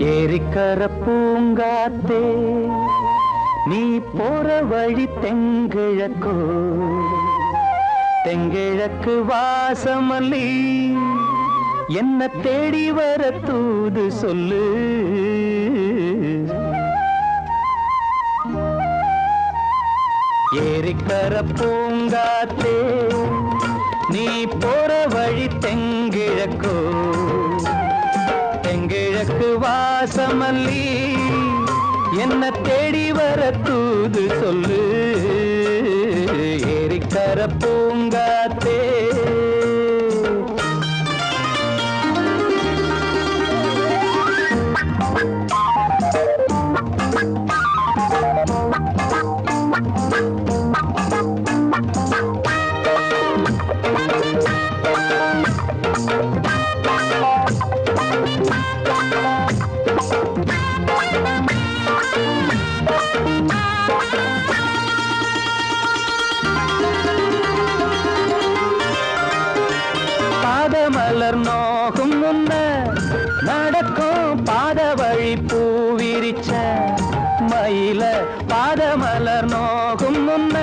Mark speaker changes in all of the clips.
Speaker 1: ஏரிக்கர பூங்காத்தே நீ போற வழி தெங்கிழக்கோ தெங்கிழக்கு வாசமல்லி என்ன தேடி வர தூது சொல்லு ஏரிக்கர பூங்காத்தே நீ போற வழி தெங்கிழக்கோ தெங்கிழக்கு வாசமல்லி என்ன தேடி வர தூது சொல்லு ஏரிக்கர பூங்காத்தே பாதமலர் நோகும் முன்ன நடக்கும் பாத வழி பூவிரிச்ச மயில பாதமலர் நோகும் முன்ன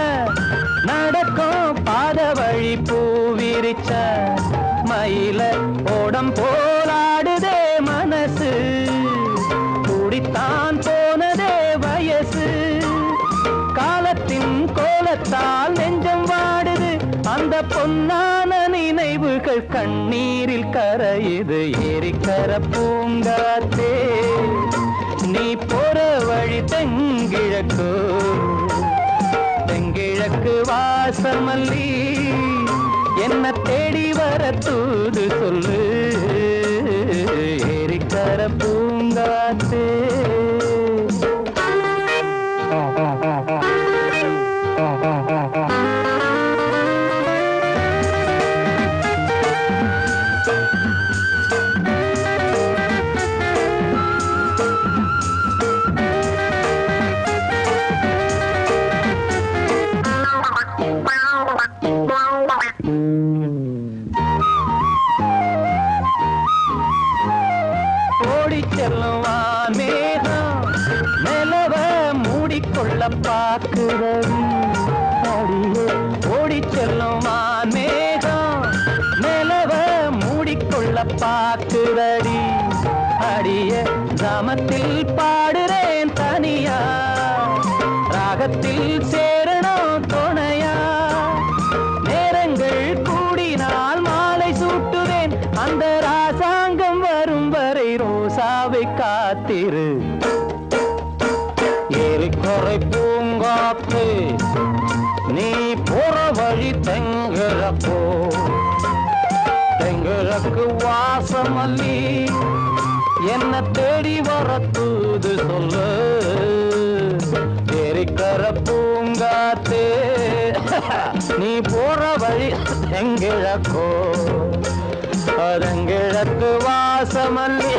Speaker 1: நடக்கும் பாத வழி பூவிரிச்ச மயில ஓடம் போலாடுதே மனசு குடித்தான் போனதே வயசு காலத்தின் கோலத்தால் நெஞ்சம் வாடுது அந்த பொன்னான நினைவுகள் கண்ணீரில் கரையுது ஏரிக்கர பூங்காத்தே நீ போற வழி தெங்கிழக்கு தெங்கிழக்கு வாசமல்லி என்ன தேடி வர தூது சொல்லு ஏரிக்கர பூங்காத்தே ஓடி செல்லுவான் மேகம் நிலவ மூடிக்கொள்ள பார்க்கிறது அடியே ஓடி செல்லுவான் மேகம் நிலவ மூடிக்கொள்ள பார்க்கிறடி அடிய கிராமத்தில் பாடுறேன் தனியா ராகத்தில் சேரணும் துணையா நேரங்கள் கூடினால் மாலை சூட்டுவேன் அந்த ராசாங்கம் வரும் வரை ரோசாவை காத்திரு ஏரிக்கரை பூங்காத்து நீ போற வழி தெங்கிழக்கோ தெங்கிழக்கு வாசமல்லி என்ன தேடி வர தூது சொல்லு ஏரிக்கர பூங்காத்தே நீ போற வழி தெங்கிழக்கோ தெங்கிழக்கு வாசமல்லி